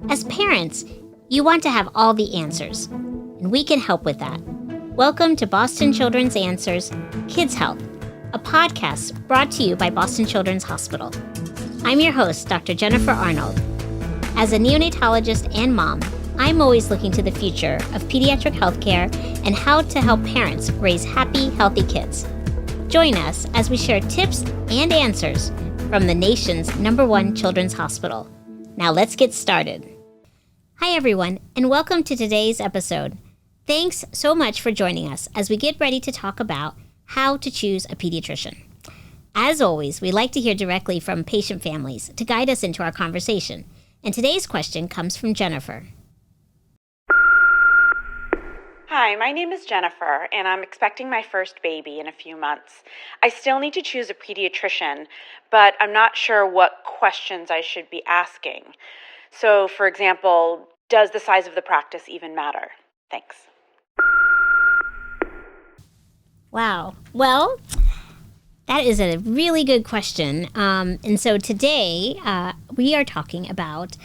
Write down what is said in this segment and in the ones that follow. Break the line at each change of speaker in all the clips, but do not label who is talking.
As parents, you want to have all the answers, and we can help with that. Welcome to Boston Children's Answers Kids Health, a podcast brought to you by Boston Children's Hospital. I'm your host, Dr. Jennifer Arnold. As a neonatologist and mom, I'm always looking to the future of pediatric healthcare and how to help parents raise happy, healthy kids. Join us as we share tips and answers from the nation's #1 children's hospital. Now let's get started. Hi everyone, and welcome to today's episode. Thanks so much for joining us as we get ready to talk about how to choose a pediatrician. As always, we like to hear directly from patient families to guide us into our conversation. And today's question comes from Jennifer.
Hi, my name is Jennifer, and I'm expecting my first baby in a few months. I still need to choose a pediatrician, but I'm not sure what questions I should be asking. So, for example, does the size of the practice even matter? Thanks.
Wow. Well, that is a really good question. And so today we are talking about,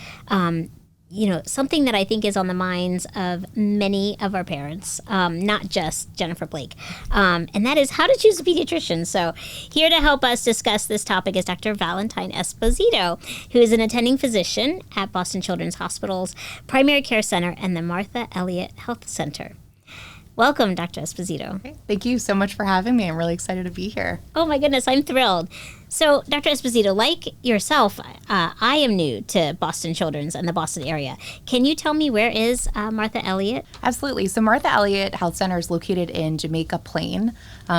something that I think is on the minds of many of our parents, not just Jennifer Blake, and that is how to choose a pediatrician. So here to help us discuss this topic is Dr. Valentine Esposito, who is an attending physician at Boston Children's Hospital's Primary Care Center and the Martha Elliot Health Center. Welcome, Dr. Esposito.
Thank you so much for having me. I'm really excited to be here.
Oh my goodness, I'm thrilled. So, Dr. Esposito, like yourself, I am new to Boston Children's and the Boston area. Can you tell me where is Martha Elliot?
Absolutely. So Martha Elliot Health Center is located in Jamaica Plain,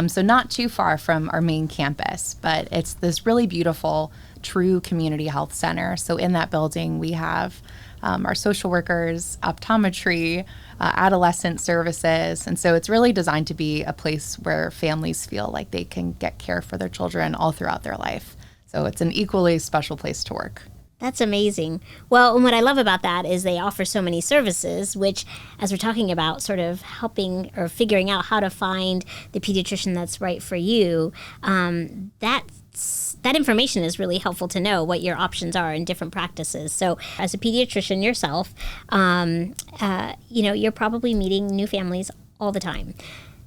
so not too far from our main campus, but it's this really beautiful, true community health center. So in that building, we have our social workers, optometry, adolescent services. And so it's really designed to be a place where families feel like they can get care for their children all throughout their life. So it's an equally special place to work.
That's amazing. Well, and what I love about that is they offer so many services, which, as we're talking about sort of helping or figuring out how to find the pediatrician that's right for you, that information is really helpful to know what your options are in different practices. So as a pediatrician yourself, you're probably meeting new families all the time.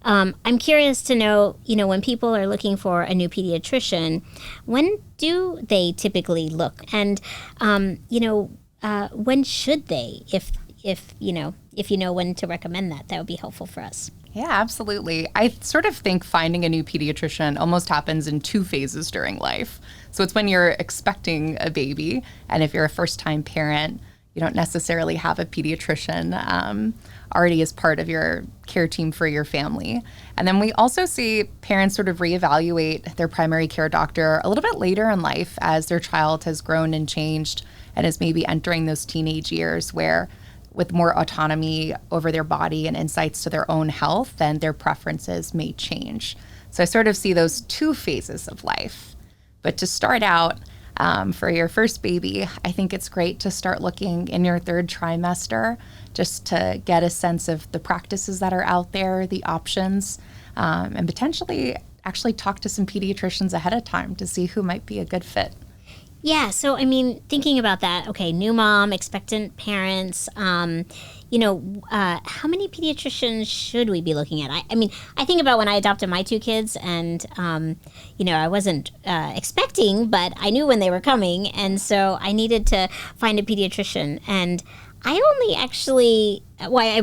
I'm curious to know, when people are looking for a new pediatrician, when do they typically look? And, when should they, if you know when to recommend that would be helpful for us.
Yeah, absolutely. I sort of think finding a new pediatrician almost happens in two phases during life. So it's when you're expecting a baby, and if you're a first-time parent, you don't necessarily have a pediatrician already as part of your care team for your family. And then we also see parents sort of reevaluate their primary care doctor a little bit later in life as their child has grown and changed and is maybe entering those teenage years where with more autonomy over their body and insights to their own health, then their preferences may change. So I sort of see those two phases of life. But to start out, for your first baby, I think it's great to start looking in your third trimester just to get a sense of the practices that are out there, the options, and potentially actually talk to some pediatricians ahead of time to see who might be a good fit.
Yeah, so thinking about that, okay, new mom, expectant parents, how many pediatricians should we be looking at? I think about when I adopted my two kids and, I wasn't expecting, but I knew when they were coming. And so I needed to find a pediatrician. And I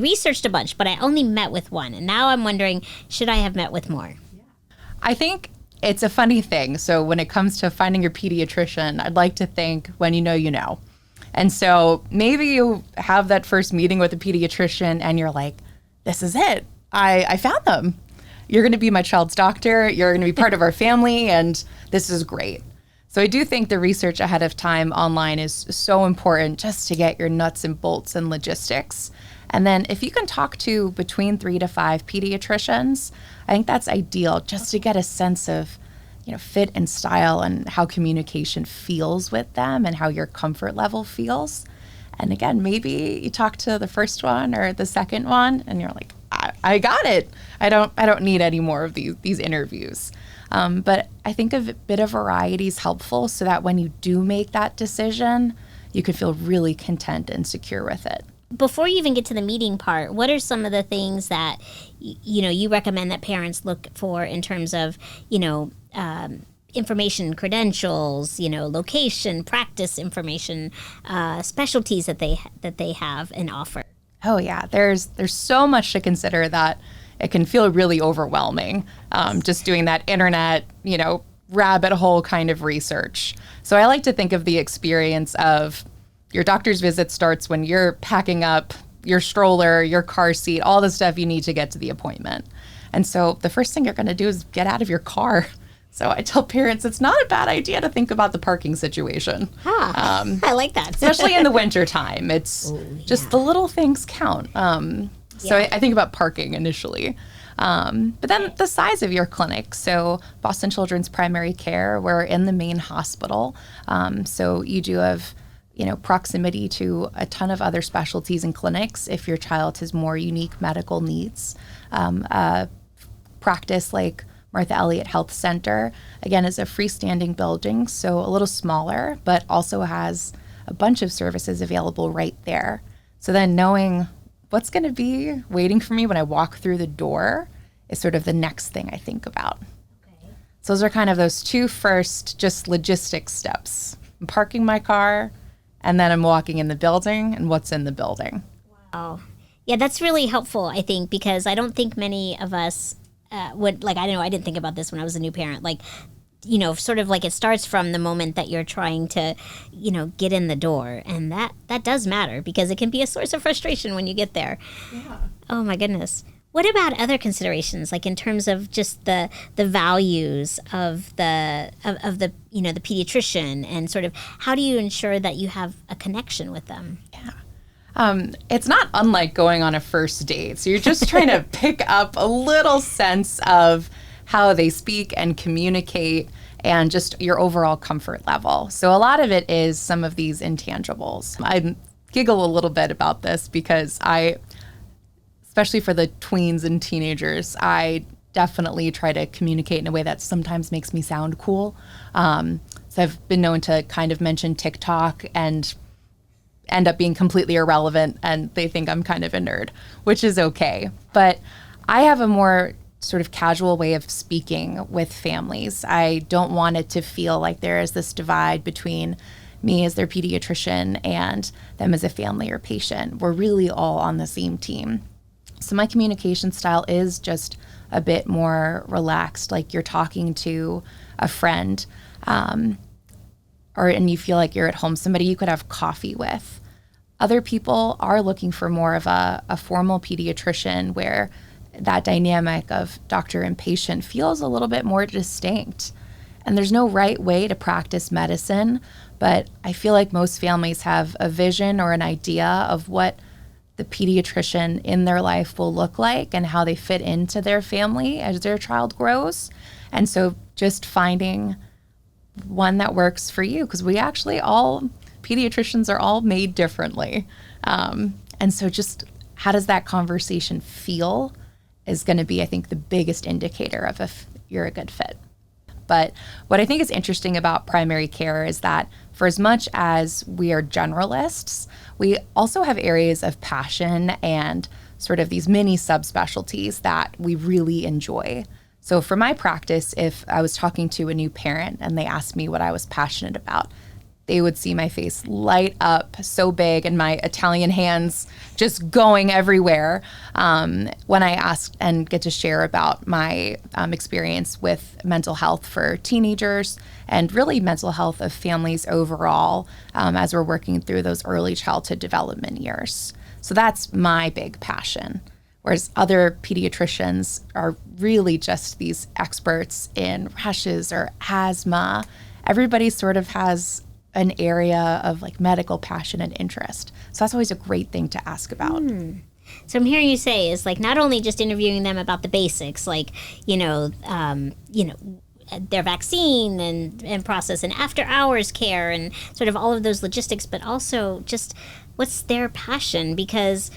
researched a bunch, but I only met with one. And now I'm wondering, should I have met with more?
I think it's a funny thing. So when it comes to finding your pediatrician, I'd like to think when you know, you know. And so maybe you have that first meeting with a pediatrician and you're like, this is it. I found them. You're going to be my child's doctor. You're going to be part of our family. And this is great. So I do think the research ahead of time online is so important just to get your nuts and bolts and logistics. And then if you can talk to between 3 to 5 pediatricians, I think that's ideal just to get a sense of, fit and style and how communication feels with them and how your comfort level feels. And again, maybe you talk to the first one or the second one and you're like, I got it. I don't need any more of these interviews. But I think a bit of variety is helpful so that when you do make that decision, you could feel really content and secure with it.
Before you even get to the meeting part, what are some of the things that, you recommend that parents look for in terms of, information, credentials, location, practice information, specialties that they have and offer?
Oh yeah, there's so much to consider that it can feel really overwhelming, just doing that internet, rabbit hole kind of research. So I like to think of the experience of your doctor's visit starts when you're packing up your stroller, your car seat, all the stuff you need to get to the appointment. And so the first thing you're going to do is get out of your car. So I tell parents it's not a bad idea to think about the parking situation.
I like that.
Especially in the wintertime. It's just the little things count. So I think about parking initially. But then the size of your clinic. So Boston Children's Primary Care, we're in the main hospital. So you do have proximity to a ton of other specialties and clinics if your child has more unique medical needs. A practice like Martha Elliot Health Center, again, is a freestanding building, so a little smaller, but also has a bunch of services available right there. So then knowing what's going to be waiting for me when I walk through the door is sort of the next thing I think about. Okay. So those are kind of those two first just logistics steps. I'm parking my car, and then I'm walking in the building and what's in the building.
Wow. Yeah, that's really helpful, I think, because I don't think many of us would, I didn't think about this when I was a new parent. Sort of like it starts from the moment that you're trying to, get in the door. And that does matter because it can be a source of frustration when you get there. Yeah. Oh, my goodness. What about other considerations, like in terms of just the values of the pediatrician and sort of how do you ensure that you have a connection with them?
Yeah. It's not unlike going on a first date. So you're just trying to pick up a little sense of how they speak and communicate and just your overall comfort level. So a lot of it is some of these intangibles. I giggle a little bit about this because especially for the tweens and teenagers, I definitely try to communicate in a way that sometimes makes me sound cool. So I've been known to kind of mention TikTok and end up being completely irrelevant, and they think I'm kind of a nerd, which is okay. But I have a more sort of casual way of speaking with families. I don't want it to feel like there is this divide between me as their pediatrician and them as a family or patient. We're really all on the same team. So my communication style is just a bit more relaxed, like you're talking to a friend, and you feel like you're at home, somebody you could have coffee with. Other people are looking for more of a formal pediatrician where that dynamic of doctor and patient feels a little bit more distinct. And there's no right way to practice medicine, but I feel like most families have a vision or an idea of what the pediatrician in their life will look like and how they fit into their family as their child grows. And so just finding one that works for you, because pediatricians are all made differently. And so just how does that conversation feel is going to be, I think, the biggest indicator of if you're a good fit. But what I think is interesting about primary care is that for as much as we are generalists, we also have areas of passion and sort of these mini subspecialties that we really enjoy. So for my practice, if I was talking to a new parent and they asked me what I was passionate about, they would see my face light up so big and my Italian hands just going everywhere when I asked and get to share about my experience with mental health for teenagers and really mental health of families overall as we're working through those early childhood development years. So that's my big passion. Whereas other pediatricians are really just these experts in rashes or asthma. Everybody sort of has an area of like medical passion and interest. So that's always a great thing to ask about.
So I'm hearing you say is like not only just interviewing them about the basics, like, their vaccine and process and after hours care and sort of all of those logistics, but also just what's their passion? Because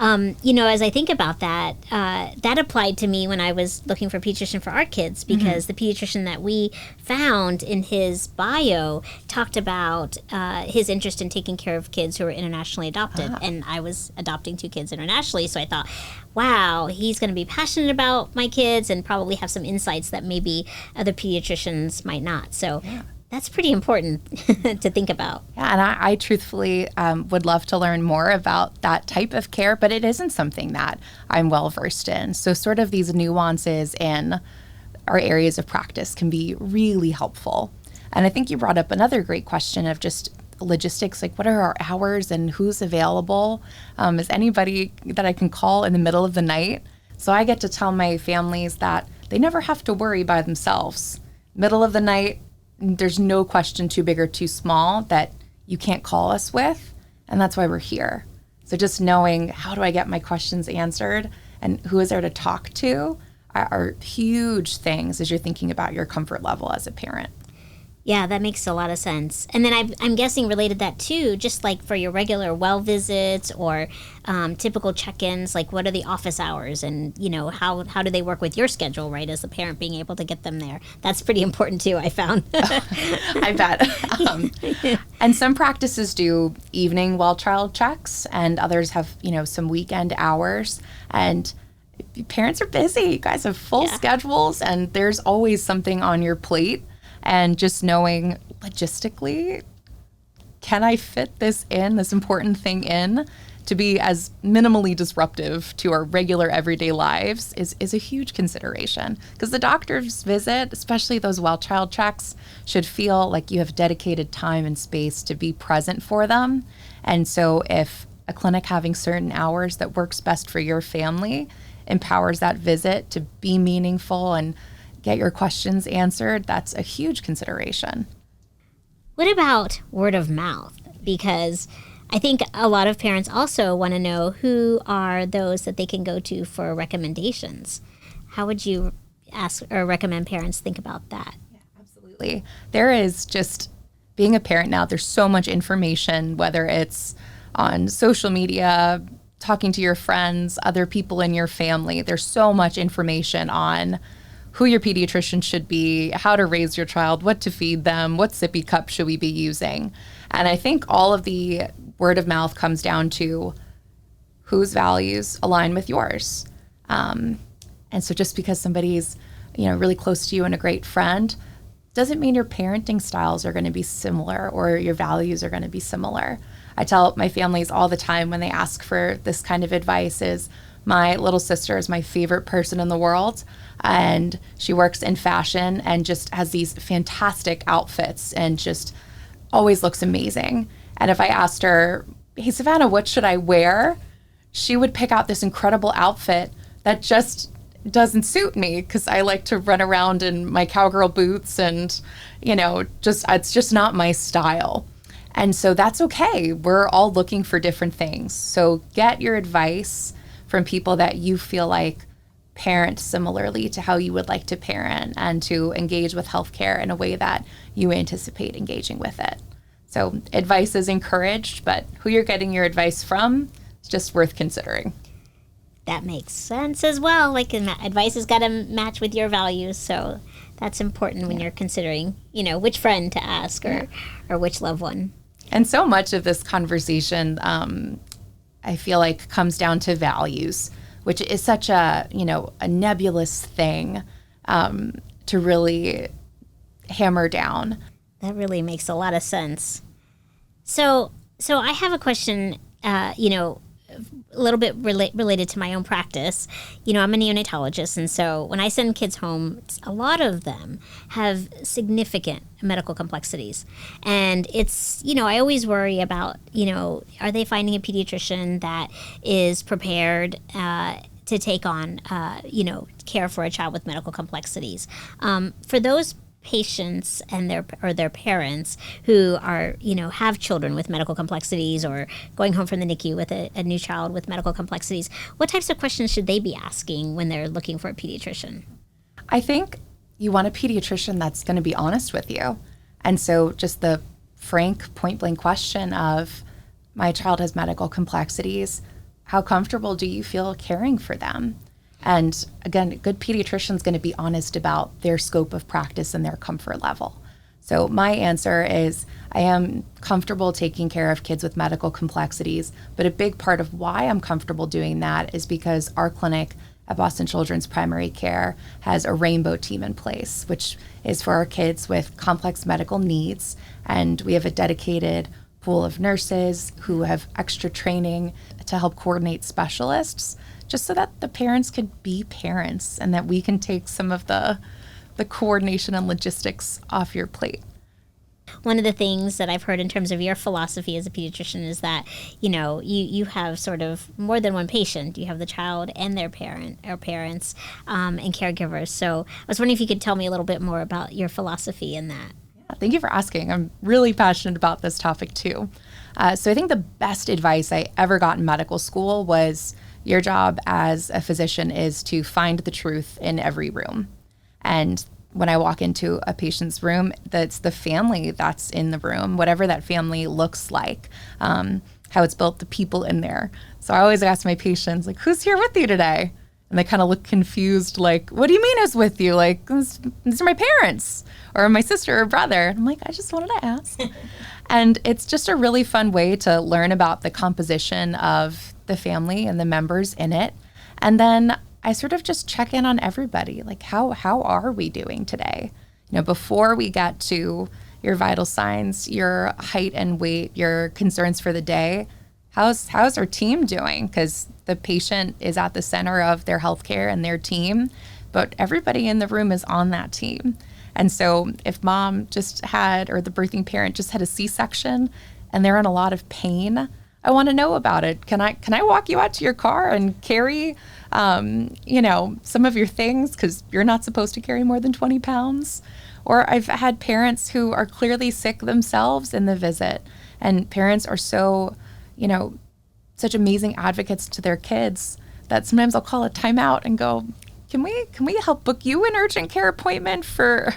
As I think about that, that applied to me when I was looking for a pediatrician for our kids, because the pediatrician that we found in his bio talked about his interest in taking care of kids who are internationally adopted. And I was adopting 2 kids internationally, so I thought, wow, he's going to be passionate about my kids and probably have some insights that maybe other pediatricians might not. So that's pretty important to think about.
Yeah, and I truthfully would love to learn more about that type of care, but it isn't something that I'm well versed in. So sort of these nuances in our areas of practice can be really helpful. And I think you brought up another great question of just logistics, like what are our hours and who's available? Is anybody that I can call in the middle of the night? So I get to tell my families that they never have to worry by themselves. Middle of the night, there's no question too big or too small that you can't call us with, and that's why we're here. So just knowing how do I get my questions answered and who is there to talk to are huge things as you're thinking about your comfort level as a parent.
Yeah, that makes a lot of sense. And then I'm guessing related that too, just like for your regular well visits or typical check-ins, like what are the office hours and, how do they work with your schedule, right, as a parent being able to get them there? That's pretty important too, I found.
I bet. And some practices do evening well child checks and others have, some weekend hours. And parents are busy. You guys have full schedules and there's always something on your plate. And just knowing logistically, can I fit this important thing in to be as minimally disruptive to our regular everyday lives is a huge consideration. Because the doctor's visit, especially those well child checks, should feel like you have dedicated time and space to be present for them. And so if a clinic having certain hours that works best for your family empowers that visit to be meaningful and get your questions answered, that's a huge consideration.
What about word of mouth? Because I think a lot of parents also want to know who are those that they can go to for recommendations. How would you ask or recommend parents think about that?
Yeah, absolutely. There is just, being a parent now, there's so much information, whether it's on social media, talking to your friends, other people in your family. There's so much information on who your pediatrician should be, how to raise your child, what to feed them, what sippy cup should we be using. And I think all of the word of mouth comes down to whose values align with yours. And so just because somebody's, really close to you and a great friend doesn't mean your parenting styles are going to be similar or your values are going to be similar. I tell my families all the time when they ask for this kind of advice is, my little sister is my favorite person in the world, and she works in fashion and just has these fantastic outfits and just always looks amazing. And if I asked her, hey, Savannah, what should I wear? She would pick out this incredible outfit that just doesn't suit me because I like to run around in my cowgirl boots and, it's just not my style. And so that's okay. We're all looking for different things. So get your advice from people that you feel like parent similarly to how you would like to parent and to engage with healthcare in a way that you anticipate engaging with it. So advice is encouraged, but who you're getting your advice from is just worth considering.
That makes sense as well. Like advice has got to match with your values. So that's important when you're considering, which friend to ask or which loved one.
And so much of this conversation, I feel like comes down to values, which is such a nebulous thing to really hammer down.
That really makes a lot of sense. So I have a question, a little bit related to my own practice. I'm a neonatologist, and so when I send kids home, a lot of them have significant medical complexities. And it's, I always worry about, are they finding a pediatrician that is prepared to take on, care for a child with medical complexities? For those patients and their parents who are, have children with medical complexities or going home from the NICU with a new child with medical complexities, what types of questions should they be asking when they're looking for a pediatrician?
I think you want a pediatrician that's going to be honest with you. And so just the frank, point-blank question of, my child has medical complexities. how comfortable do you feel caring for them? And again, a good pediatrician is going to be honest about their scope of practice and their comfort level. So my answer is I am comfortable taking care of kids with medical complexities, but a big part of why I'm comfortable doing that is because our clinic at Boston Children's Primary Care has a rainbow team in place, which is for our kids with complex medical needs. And we have a dedicated pool of nurses who have extra training to help coordinate specialists, just so that the parents could be parents and that we can take some of the coordination and logistics off your plate.
One of the things that I've heard in terms of your philosophy as a pediatrician is that, you have sort of more than one patient. You have the child and their parent or parents and caregivers. So I was wondering if you could tell me a little bit more about your philosophy in that.
Yeah, thank you for asking. I'm really passionate about this topic too. So I think the best advice I ever got in medical school was your job as a physician is to find the truth in every room. And when I walk into a patient's room, that's the family that's in the room, whatever that family looks like, how it's built, the people in there. So I always ask my patients, like, who's here with you today? And they kind of look confused, like, what do you mean is with you? Like, these are my parents or my sister or brother. And I'm like, I just wanted to ask. And it's just a really fun way to learn about the composition of the family and the members in it. And then I sort of just check in on everybody, like how are we doing today? Before we get to your vital signs, your height and weight, your concerns for the day, how's our team doing? Because the patient is at the center of their healthcare and their team, but everybody in the room is on that team. And so if mom just had, or the birthing parent just had a C-section and they're in a lot of pain, I want to know about it. Can I walk you out to your car and carry, some of your things because you're not supposed to carry more than 20 pounds? Or I've had parents who are clearly sick themselves in the visit, and parents are so, such amazing advocates to their kids that sometimes I'll call a timeout and go, can we help book you an urgent care appointment for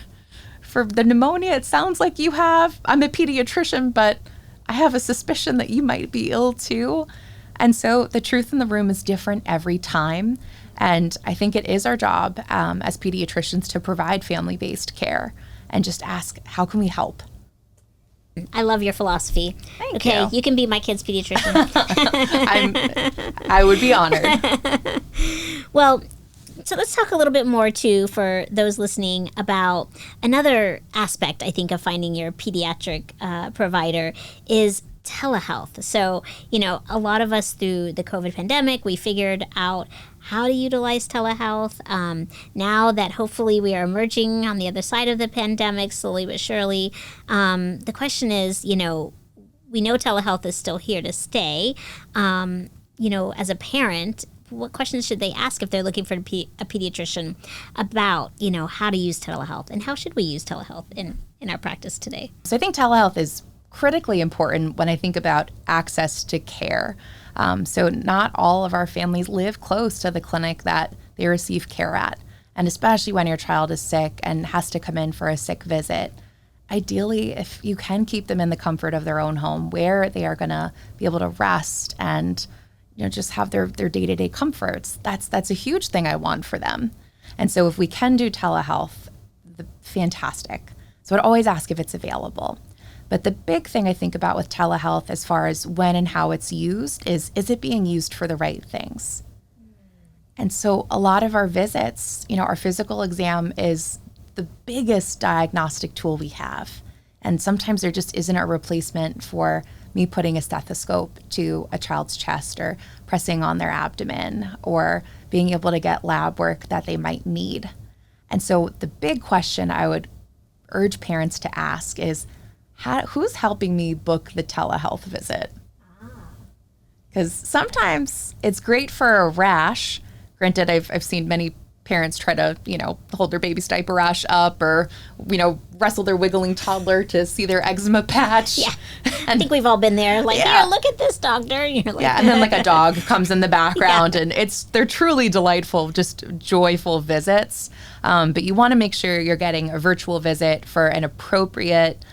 the pneumonia it sounds like you have? I'm a pediatrician, but I have a suspicion that you might be ill too. And so the truth in the room is different every time. And I think it is our job as pediatricians to provide family-based care and just ask, how can we help?
I love your philosophy.
Thank you.
You can be my kid's pediatrician.
I would be honored.
Well, so let's talk a little bit more, too, for those listening about another aspect, I think, of finding your pediatric provider is telehealth. So, a lot of us through the COVID pandemic, we figured out how to utilize telehealth. Now that hopefully we are emerging on the other side of the pandemic, slowly but surely, the question is, we know telehealth is still here to stay. As a parent, what questions should they ask if they're looking for a pediatrician about, how to use telehealth, and how should we use telehealth in our practice today?
So I think telehealth is critically important when I think about access to care. So not all of our families live close to the clinic that they receive care at. And especially when your child is sick and has to come in for a sick visit, ideally, if you can keep them in the comfort of their own home where they are going to be able to rest and just have their day-to-day comforts, that's a huge thing I want for them. And so if we can do telehealth, fantastic. So I'd always ask if it's available. But the big thing I think about with telehealth as far as when and how it's used is it being used for the right things? And so a lot of our visits, our physical exam is the biggest diagnostic tool we have. And sometimes there just isn't a replacement for me putting a stethoscope to a child's chest or pressing on their abdomen or being able to get lab work that they might need. And so the big question I would urge parents to ask is, who's helping me book the telehealth visit? Because sometimes it's great for a rash. Granted, I've seen many parents try to, hold their baby's diaper rash up or, wrestle their wiggling toddler to see their eczema patch.
Yeah. I think we've all been there. Like, here, look at this, doctor. And you're like,
and then like a dog comes in the background and they're truly delightful, just joyful visits. But you want to make sure you're getting a virtual visit for an appropriate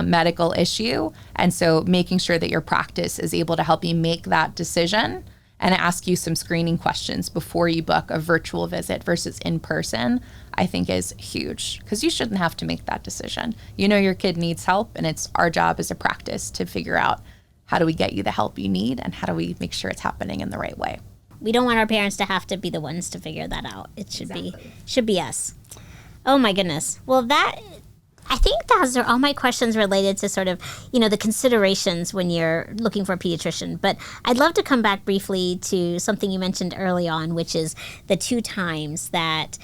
medical issue. And so making sure that your practice is able to help you make that decision and ask you some screening questions before you book a virtual visit versus in person, I think is huge, because you shouldn't have to make that decision. You know your kid needs help, and it's our job as a practice to figure out how do we get you the help you need and how do we make sure it's happening in the right way.
We don't want our parents to have to be the ones to figure that out. It should be us. Oh my goodness. Well, I think those are all my questions related to sort of, the considerations when you're looking for a pediatrician. But I'd love to come back briefly to something you mentioned early on, which is the 2 times that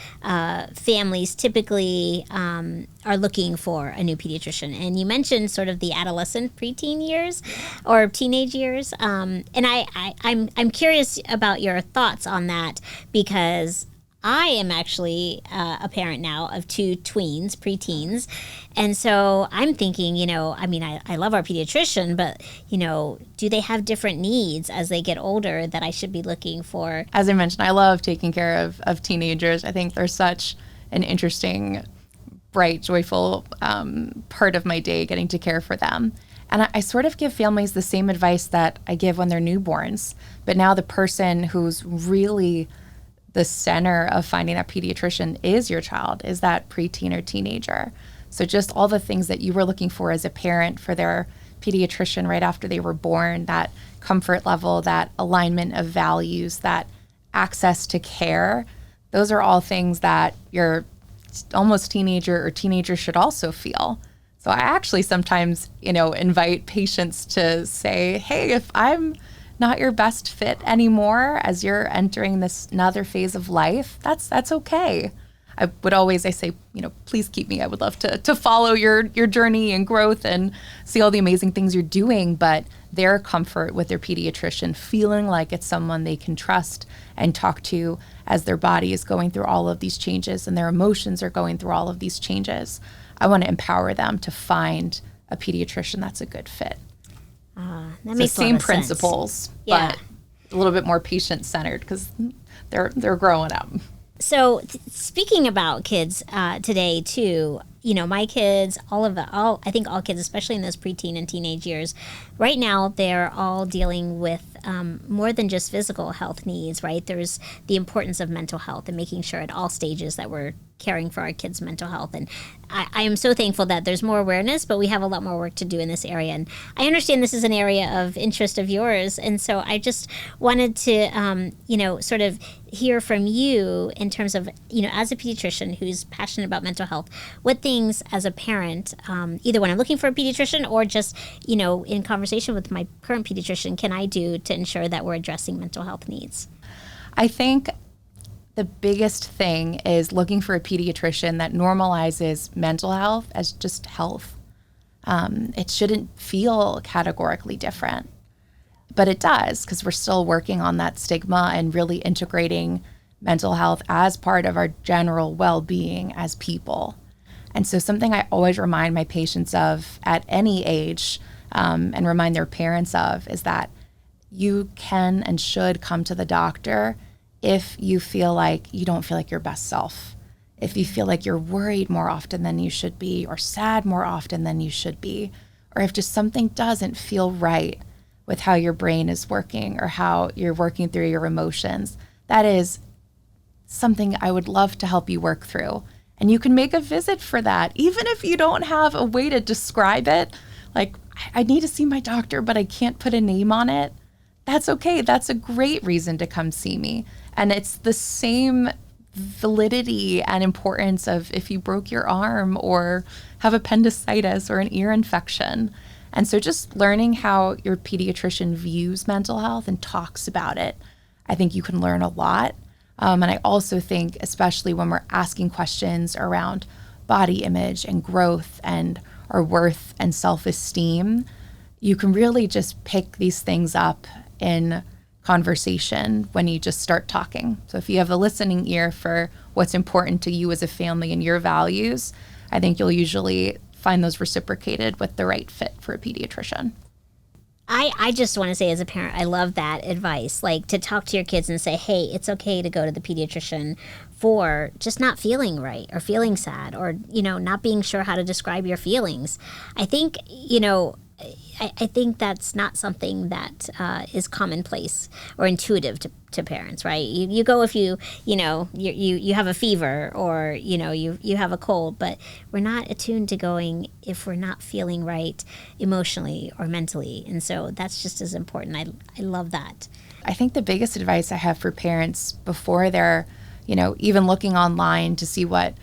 families typically are looking for a new pediatrician. And you mentioned sort of the adolescent, preteen years or teenage years. And I'm curious about your thoughts on that, because I am actually a parent now of 2 tweens, preteens. And so I'm thinking, I love our pediatrician, but, do they have different needs as they get older that I should be looking for?
As I mentioned, I love taking care of teenagers. I think they're such an interesting, bright, joyful part of my day, getting to care for them. And I sort of give families the same advice that I give when they're newborns. But now the person who's really the center of finding that pediatrician is your child, is that preteen or teenager. So just all the things that you were looking for as a parent for their pediatrician right after they were born, that comfort level, that alignment of values, that access to care, those are all things that your almost teenager or teenager should also feel. So I actually sometimes, invite patients to say, hey, if I'm not your best fit anymore as you're entering this another phase of life, that's okay. I say, please keep me. I would love to follow your journey and growth and see all the amazing things you're doing, but their comfort with their pediatrician, feeling like it's someone they can trust and talk to as their body is going through all of these changes and their emotions are going through all of these changes. I want to empower them to find a pediatrician that's a good fit.
That makes
the same principles,
yeah,
but a little bit more patient-centered because they're growing up.
So speaking about kids today too, my kids, I think all kids, especially in those preteen and teenage years, right now they're all dealing with more than just physical health needs, right? There's the importance of mental health and making sure at all stages that we're caring for our kids' mental health. And I am so thankful that there's more awareness, but we have a lot more work to do in this area. And I understand this is an area of interest of yours. And so I just wanted to, sort of hear from you in terms of, as a pediatrician who's passionate about mental health, what things as a parent, either when I'm looking for a pediatrician or just, in conversation with my current pediatrician, can I do to ensure that we're addressing mental health needs?
I think the biggest thing is looking for a pediatrician that normalizes mental health as just health. It shouldn't feel categorically different, but it does, because we're still working on that stigma and really integrating mental health as part of our general well-being as people. And so something I always remind my patients of at any age and remind their parents of is that you can and should come to the doctor if you feel like you don't feel like your best self, if you feel like you're worried more often than you should be or sad more often than you should be, or if just something doesn't feel right with how your brain is working or how you're working through your emotions, that is something I would love to help you work through. And you can make a visit for that, even if you don't have a way to describe it. Like, I need to see my doctor, but I can't put a name on it. That's okay. That's a great reason to come see me. And it's the same validity and importance of if you broke your arm or have appendicitis or an ear infection. And so just learning how your pediatrician views mental health and talks about it, I think you can learn a lot. And I also think, especially when we're asking questions around body image and growth and our worth and self-esteem, you can really just pick these things up in conversation when you just start talking. So if you have a listening ear for what's important to you as a family and your values, I think you'll usually find those reciprocated with the right fit for a pediatrician.
I just want to say as a parent, I love that advice, like to talk to your kids and say, hey, it's okay to go to the pediatrician for just not feeling right or feeling sad or, not being sure how to describe your feelings. I think, I think that's not something that is commonplace or intuitive to parents, right? You go if you have a fever or, you have a cold, but we're not attuned to going if we're not feeling right emotionally or mentally. And so that's just as important. I love that.
I think the biggest advice I have for parents before they're, even looking online to see what,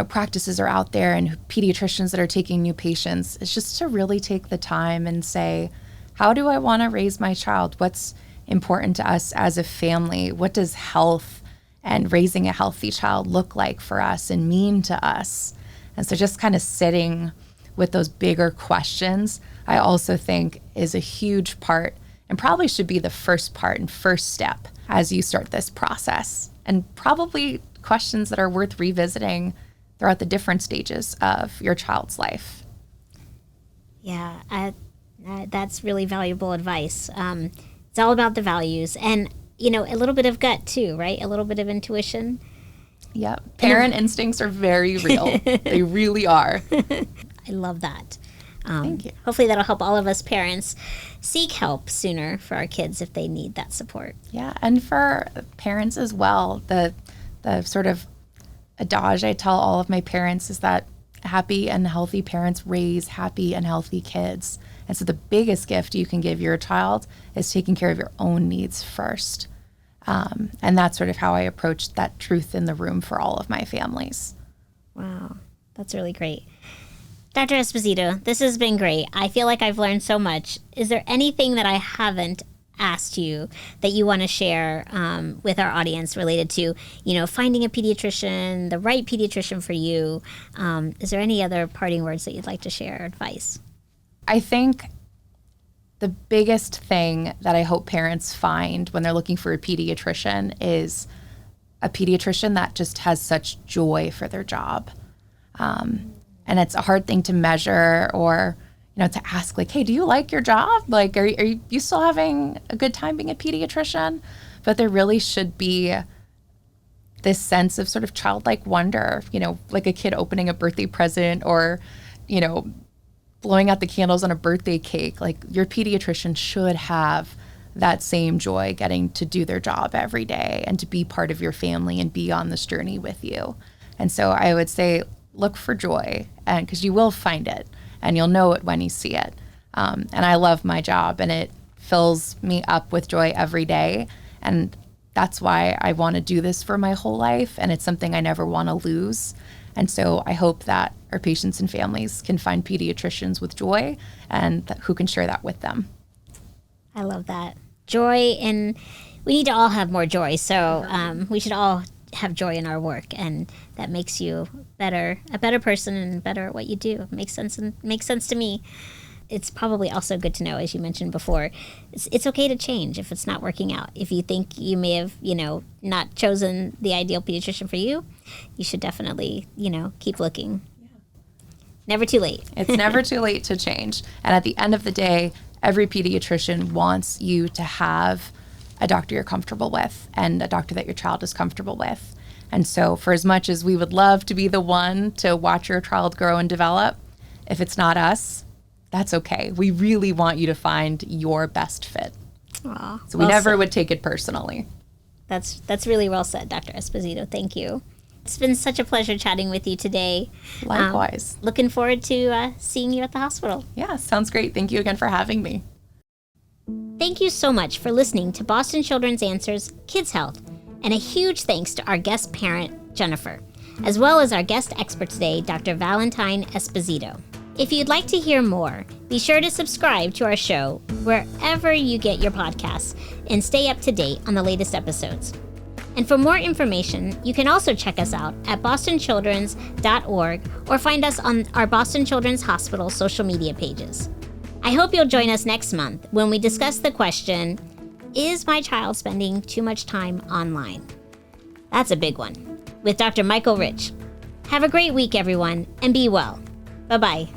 practices are out there and pediatricians that are taking new patients is just to really take the time and say, how do I want to raise my child? What's important to us as a family? What does health and raising a healthy child look like for us and mean to us? And so just kind of sitting with those bigger questions, I also think is a huge part and probably should be the first part and first step as you start this process. And probably questions that are worth revisiting throughout the different stages of your child's life.
Yeah, that's really valuable advice. It's all about the values and, a little bit of gut too, right? A little bit of intuition.
Yep. Parent instincts are very real. They really are.
I love that.
Thank you.
Hopefully that'll help all of us parents seek help sooner for our kids if they need that support.
Yeah, and for parents as well, the sort of adage I tell all of my parents is that happy and healthy parents raise happy and healthy kids. And so the biggest gift you can give your child is taking care of your own needs first. And that's sort of how I approach that truth in the room for all of my families.
Wow, that's really great. Dr. Esposito, this has been great. I feel like I've learned so much. Is there anything that I haven't asked you that you want to share with our audience related to, finding a pediatrician, the right pediatrician for you? Is there any other parting words that you'd like to share or advice?
I think the biggest thing that I hope parents find when they're looking for a pediatrician is a pediatrician that just has such joy for their job. And it's a hard thing to measure or, to ask like, hey, do you like your job? Like, are you still having a good time being a pediatrician? But there really should be this sense of sort of childlike wonder, like a kid opening a birthday present or, blowing out the candles on a birthday cake. Like your pediatrician should have that same joy getting to do their job every day and to be part of your family and be on this journey with you. And so I would say, look for joy, and because you will find it and you'll know it when you see it. And I love my job and it fills me up with joy every day. And that's why I want to do this for my whole life. And it's something I never want to lose. And so I hope that our patients and families can find pediatricians with joy and who can share that with them.
I love that. Joy, and we need to all have more joy. So we should all have joy in our work, and that makes you a better person and better at what you do. It makes sense to me. It's probably also good to know, as you mentioned before, it's okay to change if it's not working out. If you think you may have, not chosen the ideal pediatrician for you, you should definitely, keep looking. Yeah. Never too late.
It's never too late to change. And at the end of the day, every pediatrician wants you to have a doctor you're comfortable with and a doctor that your child is comfortable with. And so for as much as we would love to be the one to watch your child grow and develop, if it's not us, that's okay. We really want you to find your best fit.
Aww,
so we never would take it personally.
That's really well said, Dr. Esposito. Thank you. It's been such a pleasure chatting with you today.
Likewise.
Looking forward to seeing you at the hospital.
Yeah, sounds great. Thank you again for having me.
Thank you so much for listening to Boston Children's Answers Kids Health, and a huge thanks to our guest parent, Jennifer, as well as our guest expert today, Dr. Valentine Esposito. If you'd like to hear more, be sure to subscribe to our show wherever you get your podcasts and stay up to date on the latest episodes. And for more information, you can also check us out at bostonchildrens.org or find us on our Boston Children's Hospital social media pages. I hope you'll join us next month when we discuss the question, is my child spending too much time online? That's a big one, with Dr. Michael Rich. Have a great week, everyone, and be well. Bye-bye.